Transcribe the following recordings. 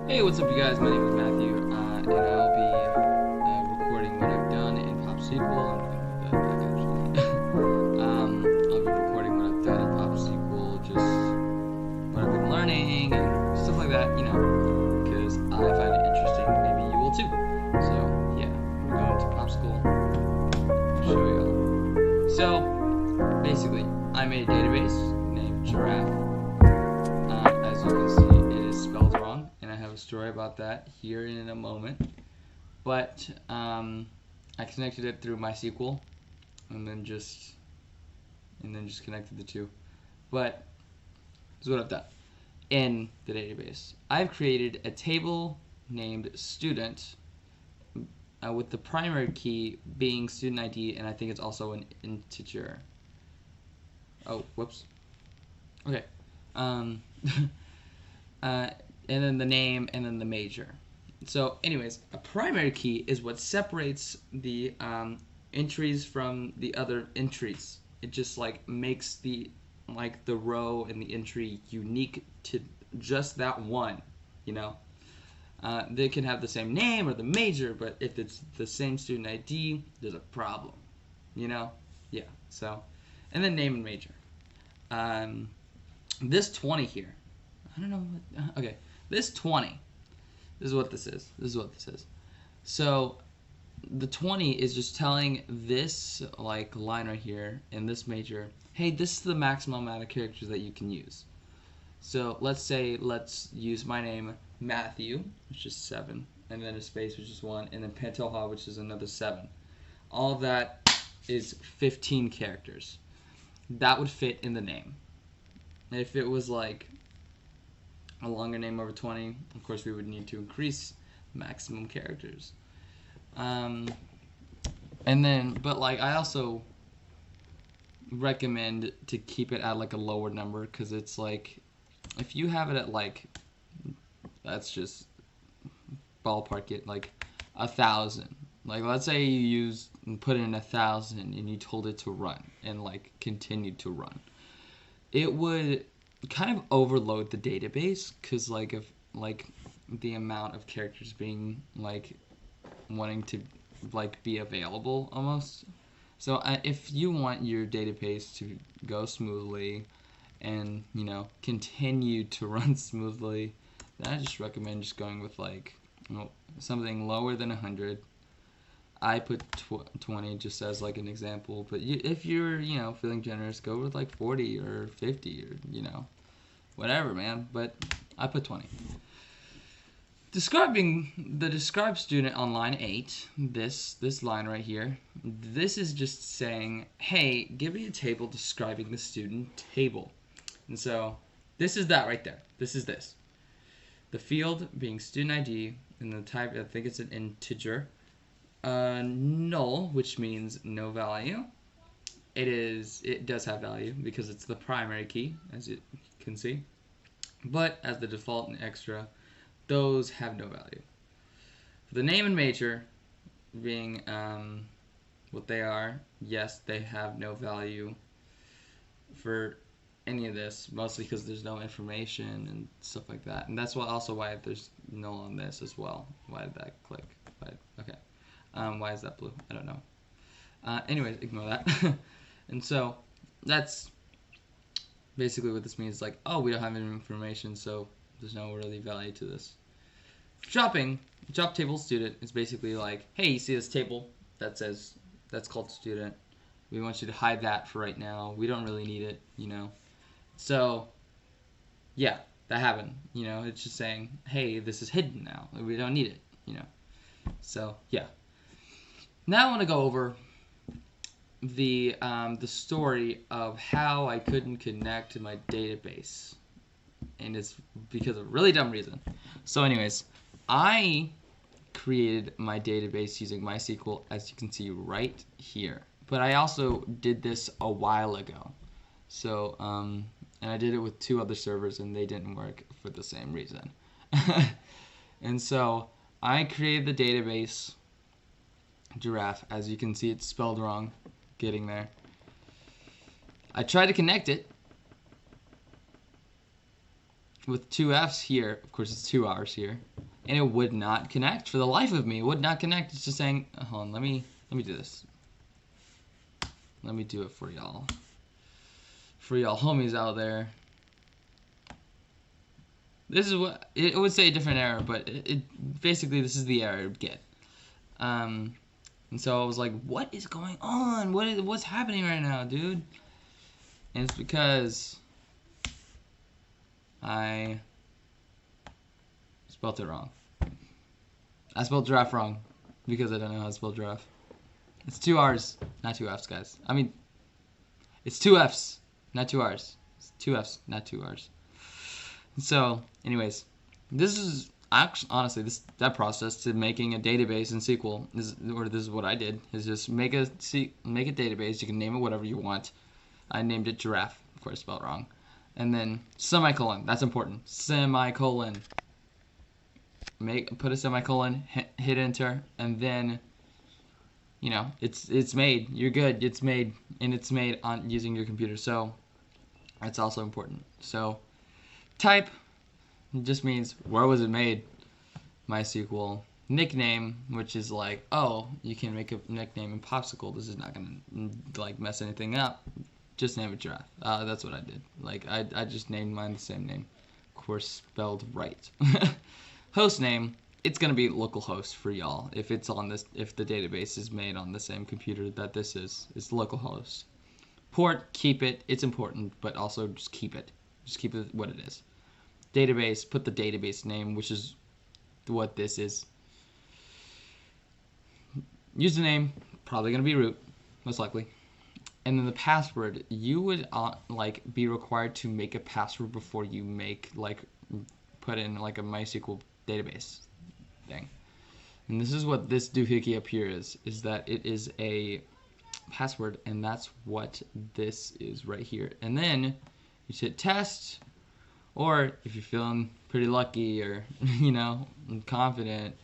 Hey, what's up, you guys? My name is Matthew, and I'll be recording what I've done in PopSQL. I'm going to move that back, actually. I'll be recording what I've done in PopSQL, just what I've been learning and stuff like that, because I find it interesting. Maybe you will too. So, yeah, I'm going to PopSQL. I'll show you all. So, basically, I made a database named Giraffe. As you can see, it is spelled wrong, and I have a story about that here in a moment. But I connected it through MySQL, and then just connected the two. But this is what I've done in the database. I've created a table named student with the primary key being student ID, and I think it's also an integer. Oh, whoops. Okay. And then the name, and then the major. So anyways, a primary key is what separates the entries from the other entries. It just like makes the row and the entry unique to just that one, They can have the same name or the major, but if it's the same student ID, there's a problem, Yeah, so, and then name and major. This 20 here, I don't know what, okay, this 20, this is what this is. So the 20 is just telling this line right here in this major, hey, this is the maximum amount of characters that you can use. So let's use my name, Matthew, which is 7, and then a space, which is 1, and then Pantoja, which is another 7. All of that is 15 characters. That would fit in the name. If it was like a longer name over 20, of course we would need to increase maximum characters. And then, but I also recommend to keep it at a lower number, because it's if you have it at let's just ballpark it 1,000. Let's say you put in 1,000 and you told it to run and continued to run. It would kind of overload the database, because if the amount of characters being wanting to be available almost. So if you want your database to go smoothly and continue to run smoothly, then I just recommend just going with something lower than 100. I put 20 just as an example, but if you're feeling generous, go with 40 or 50 or whatever, man. But I put 20. Describing the describe student on line 8, this line right here, this is just saying, hey, give me a table describing the student table. And so this is that right there. This is this. The field being student ID, and the type, I think it's an integer. Null, which means no value. It does have value because it's the primary key, as you can see. But as the default and extra, those have no value. For the name and major being what they are, yes, they have no value for any of this, mostly because there's no information and stuff like that. And that's why there's null on this as well. Why did that click? Okay. Why is that blue? I don't know. Anyways, ignore that. And so that's basically what this means. Oh, we don't have any information, so there's no really value to this. Drop table student is basically hey, you see this table that's called student. We want you to hide that for right now. We don't really need it, So, yeah, that happened. It's just saying, hey, this is hidden now. We don't need it, So, yeah. Now I want to go over the story of how I couldn't connect to my database, and it's because of a really dumb reason. So anyways, I created my database using MySQL, as you can see right here, but I also did this a while ago. So and I did it with 2 other servers, and they didn't work for the same reason. And so I created the database Giraffe. As you can see, it's spelled wrong. Getting there. I tried to connect it with 2 F's here. Of course, it's 2 R's here. and it would not connect for the life of me. It would not connect. It's just saying, hold on, let me do this. Let me do it for y'all. For y'all homies out there. This is what it would say, a different error, but it basically this is the error it would get. And so I was like, what is going on? What's happening right now, dude? And it's because I spelled it wrong. I spelled giraffe wrong because I don't know how to spell giraffe. It's 2 R's, not 2 F's, guys. I mean, it's 2 F's, not 2 R's. It's 2 F's, not 2 R's. So, anyways, this is actually, honestly, that process to making a database in SQL this is what I did, is just make a database. You can name it whatever you want. I named it giraffe, of course, spelled wrong. And then semicolon, that's important. Semicolon. Put a semicolon, hit enter, and then, you know, it's made. You're good. It's made, and it's made on using your computer. So that's also important. So type just means where was it made. MySQL nickname, which is like, oh, you can make a nickname in Popsicle. This is not gonna like mess anything up. Just name it giraffe. That's what I did. Like I just named mine the same name, of course spelled right. Host name, it's gonna be localhost for y'all. If it's on this, if the database is made on the same computer that this is, it's localhost. Port, keep it. It's important, but also just keep it. Just keep it what it is. Database, put the database name, which is what this is. Username, probably gonna be root, most likely. And then the password, you would like be required to make a password before you make put in like a MySQL database thing. And this is what this doohickey up here is that it is a password, and that's what this is right here. And then you hit test, or if you're feeling pretty lucky or you know, confident,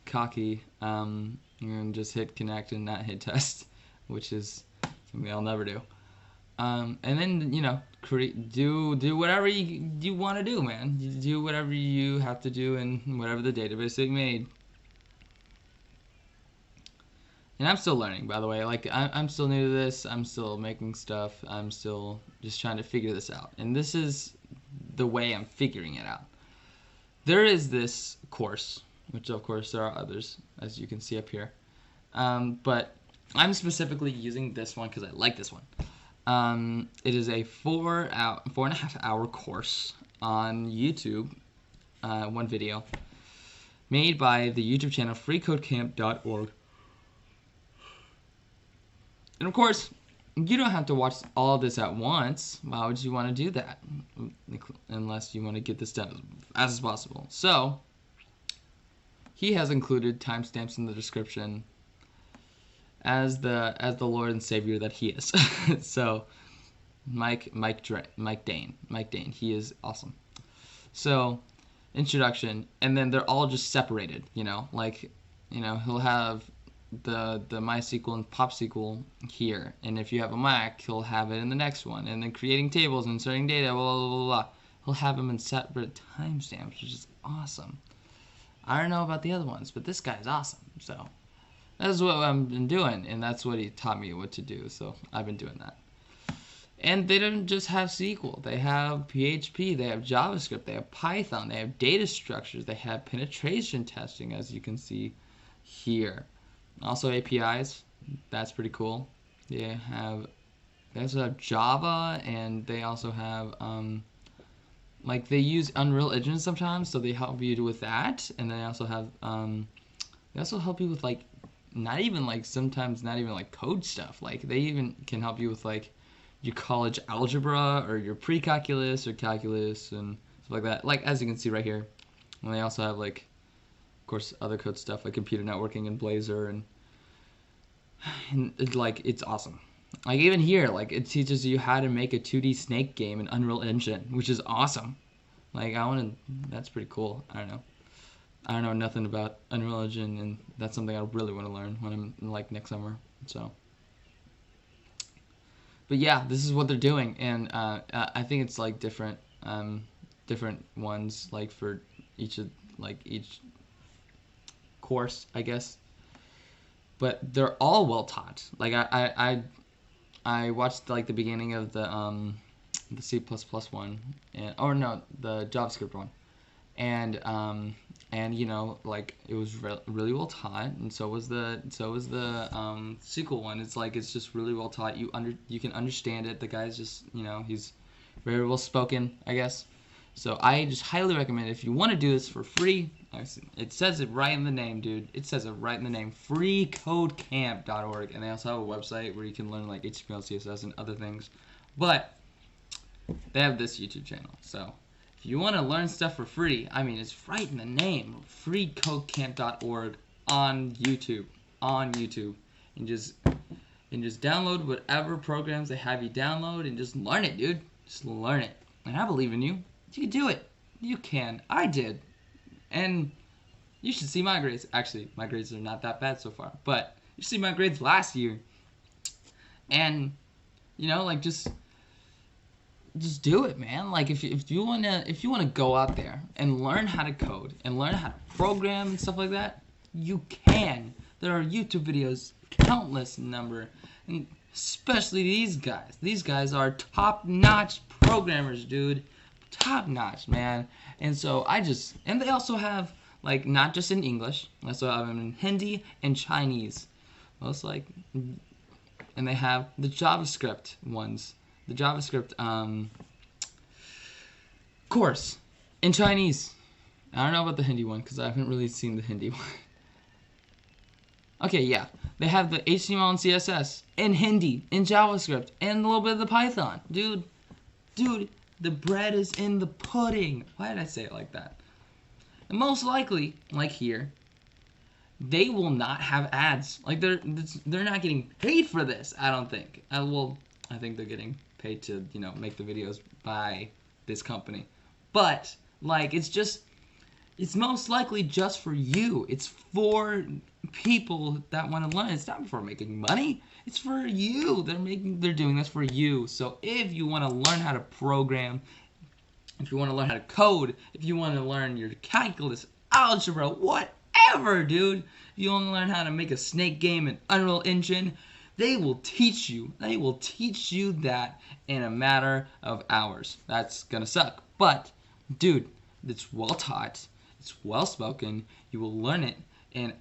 cocky, you can just hit connect and not hit test, which is something I'll never do. And then, you know, do whatever you want to do, man. You do whatever you have to do in whatever the database they made. And I'm still learning, by the way. Like, I'm still new to this. I'm still making stuff. I'm still just trying to figure this out. And this is the way I'm figuring it out. There is this course, which of course there are others, as you can see up here. But I'm specifically using this one because I like this one. It is a 4.5 hour course on YouTube, one video, made by the YouTube channel freecodecamp.org. And of course, you don't have to watch all of this at once. Why would you want to do that? Unless you want to get this done as fast as possible. So, he has included timestamps in the description as the Lord and Savior that he is. So, Mike Dane, he is awesome. So, introduction, and then they're all just separated, you know, like, you know, he'll have the MySQL and PopSQL here, and if you have a Mac, he'll have it in the next one, and then creating tables, inserting data, blah, blah, blah, blah. He'll have them in separate timestamps, which is awesome. I don't know about the other ones, but this guy's awesome, so that's what I've been doing, and that's what he taught me what to do, so I've been doing that. And they don't just have SQL. They have PHP, they have JavaScript, they have Python, they have data structures, they have penetration testing, as you can see here. Also APIs, that's pretty cool. They also have Java, and they also have like they use Unreal Engine sometimes, so they help you with that. And they also have they also help you with like sometimes not even like code stuff. Like they even can help you with like your college algebra or your pre-calculus or calculus and stuff like that. Like as you can see right here. And they also have like, of course, other code stuff like computer networking and Blazor, and like it's awesome. Like even here, like it teaches you how to make a 2D snake game in Unreal Engine, which is awesome. Like that's pretty cool. I don't know nothing about Unreal Engine, and that's something I really want to learn when I'm like next summer. So, but yeah, this is what they're doing, and I think it's like different ones like for each of each course, I guess. But they're all well taught. Like I watched like the beginning of the C++ one, or no, the JavaScript one, and you know, like it was really well taught, and so was the SQL one. It's just really well taught. You can understand it. The guy's just, you know, he's very well spoken, I guess. So I just highly recommend it. If you want to do this for free, it says it right in the name, dude. It says it right in the name, freecodecamp.org, and they also have a website where you can learn like HTML, CSS, and other things. But they have this YouTube channel. So if you want to learn stuff for free, I mean, it's right in the name, freecodecamp.org on YouTube, and just download whatever programs they have you download and just learn it, dude. Just learn it. And I believe in you. You can do it. You can. I did. And you should see my grades. Actually, my grades are not that bad so far. But you should see my grades last year. And, you know, like just do it, man. Like if you wanna go out there and learn how to code and learn how to program and stuff like that, you can. There are YouTube videos, countless number, and especially these guys. These guys are top-notch programmers, dude. Top-notch, man. And so and they also have, like, not just in English. They also have them in Hindi and Chinese. Most like, and they have the JavaScript ones. The JavaScript course in Chinese. I don't know about the Hindi one because I haven't really seen the Hindi one. Okay, yeah. They have the HTML and CSS in Hindi, in JavaScript, and a little bit of the Python. Dude, the bread is in the pudding. Why did I say it like that? And most likely, like here, they will not have ads. Like they're not getting paid for this, I don't think. I think they're getting paid to, you know, make the videos by this company. But like it's most likely just for you. It's for people that want to learn. It's not for making money. It's for you. They're doing this for you. So if you want to learn how to program, if you want to learn how to code, if you want to learn your calculus, algebra, whatever, dude. If you want to learn how to make a snake game in Unreal Engine, they will teach you. They will teach you that in a matter of hours. That's gonna suck. But, dude, it's well taught. It's well spoken. You will learn it in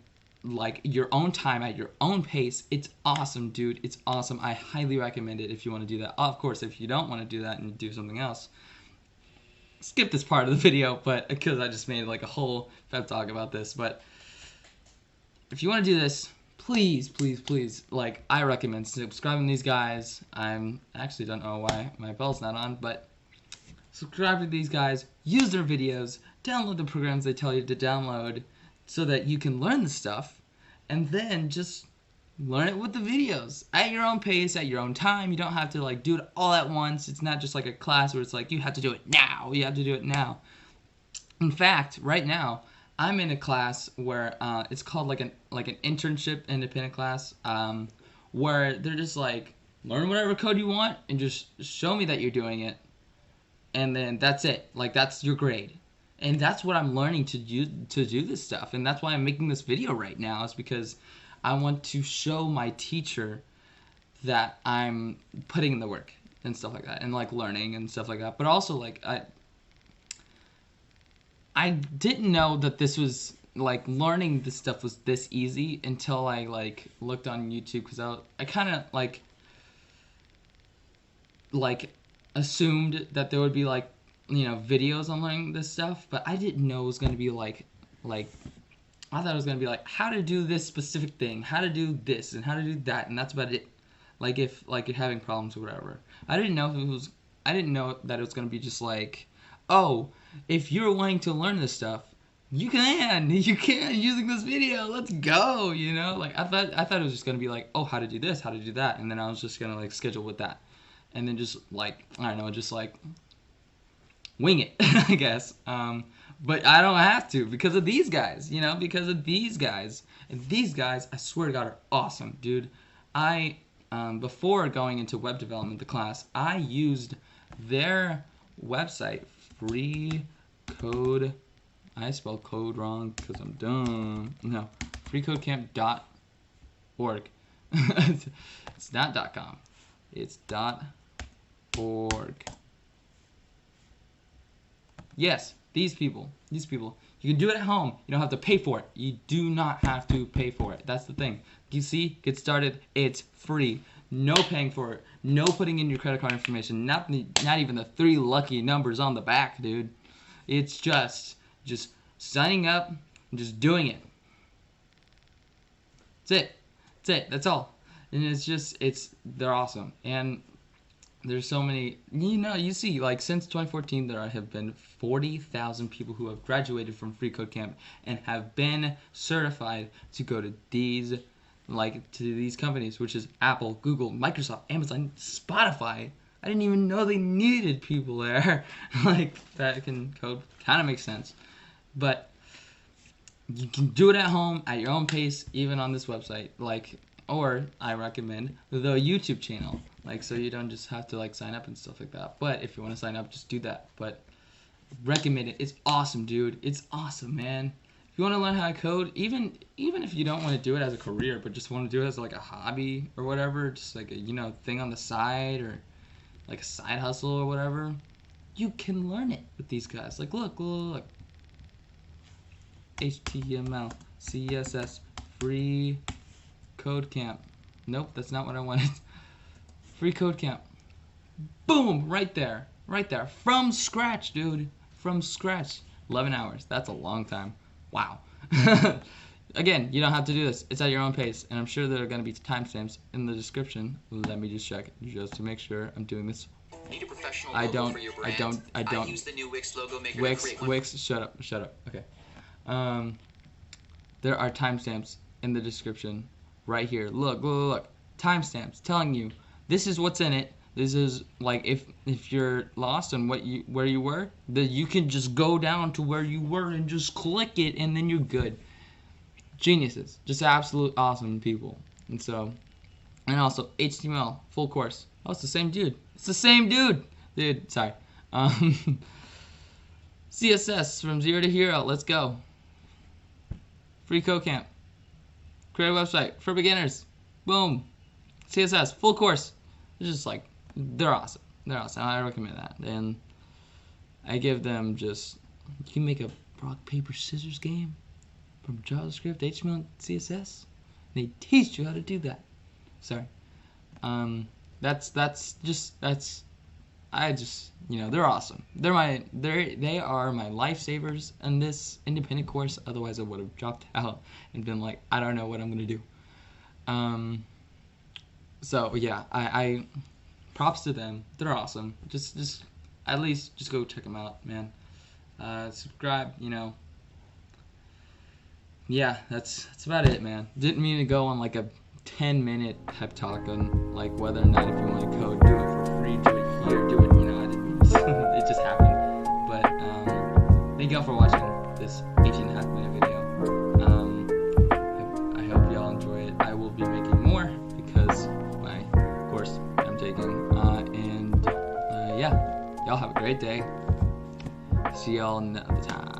like your own time at your own pace. It's awesome, dude. It's awesome. I highly recommend it if you want to do that. Of course, if you don't want to do that and do something else, skip this part of the video, but because I just made like a whole pep talk about this. But if you want to do this, please, like, I recommend subscribing to these guys. I actually don't know why my bell's not on, but subscribe to these guys, use their videos, download the programs they tell you to download so that you can learn the stuff, and then just learn it with the videos at your own pace, at your own time. You don't have to like do it all at once. It's not just like a class where it's like you have to do it now. You have to do it now. In fact, right now I'm in a class where it's called like an internship independent class, where they're just like, learn whatever code you want and just show me that you're doing it, and then that's it. Like, that's your grade. And that's what I'm learning to do this stuff. And that's why I'm making this video right now, is because I want to show my teacher that I'm putting in the work and stuff like that, and like learning and stuff like that. But also, like, I didn't know that this was like, learning this stuff was this easy until I like looked on YouTube, because I kind of like assumed that there would be like, you know, videos on learning this stuff, but I didn't know it was going to be like I thought it was going to be like how to do this specific thing, how to do this and how to do that, and that's about it. Like if like you're having problems or whatever. I didn't know that it was going to be just like, oh, if you're wanting to learn this stuff, you can using this video. Let's go, you know? Like I thought it was just going to be like, oh, how to do this, how to do that, and then I was just going to like schedule with that. And then just like, I don't know, just like wing it, I guess. But I don't have to because of these guys, you know, because of these guys. And these guys, I swear to God, are awesome, dude. Before going into web development, the class, I used their website, freecodecamp.org. I spelled code wrong because I'm dumb. No, freecodecamp.org. It's not .com. It's .org. Yes, these people. You can do it at home. You don't have to pay for it. You do not have to pay for it. That's the thing. You see, get started. It's free. No paying for it. No putting in your credit card information. Not even the 3 lucky numbers on the back, dude. It's just signing up and just doing it. That's it. That's all. And they're awesome. And there's so many, you see, like, since 2014, there have been 40,000 people who have graduated from Free Code Camp and have been certified to go to these companies, which is Apple, Google, Microsoft, Amazon, Spotify. I didn't even know they needed people there. Like, that can code kind of makes sense. But you can do it at home at your own pace, even on this website. Or I recommend the YouTube channel. So you don't just have to sign up and stuff like that. But if you want to sign up, just do that. But recommend it. It's awesome, dude. It's awesome, man. If you want to learn how to code, even if you don't want to do it as a career, but just want to do it as a hobby or whatever, just a thing on the side or a side hustle or whatever, you can learn it with these guys. Look. HTML, CSS, Free Code Camp. Nope, that's not what I wanted. Free Code Camp. Boom, right there. From scratch, dude. From scratch. 11 hours. That's a long time. Wow. Again, you don't have to do this. It's at your own pace, and I'm sure there are going to be timestamps in the description. Let me just check, just to make sure I'm doing this. Need a professional logo for your brand? I don't. use the new Wix logo maker. Wix, shut up. Okay. There are timestamps in the description right here. Look. Timestamps telling you this is what's in it. This is if you're lost on where you were, you can just go down to where you were and just click it, and then you're good. Geniuses, just absolute awesome people. And also HTML full course. Oh, it's the same dude. Dude, sorry. CSS from 0 to hero. Let's go. Free Code Camp. Create a website for beginners. Boom. CSS full course. It's just they're awesome. I recommend that. And I give them you can make a rock, paper, scissors game from JavaScript, HTML, and CSS. They teach you how to do that. Sorry. They're awesome. They are my lifesavers in this independent course. Otherwise, I would have dropped out and been I don't know what I'm gonna do. So yeah, I props to them. They're awesome. Just at least just go check them out, man. Subscribe. Yeah, that's about it, man. Didn't mean to go on a 10-minute pep talk on whether or not if you want to code, do it for free, do it here, do it. I didn't. It just happened. But thank y'all for watching this 18.5-minute video. I hope y'all enjoy it. I will be making more because my course I'm taking. Yeah, y'all have a great day. See y'all another time.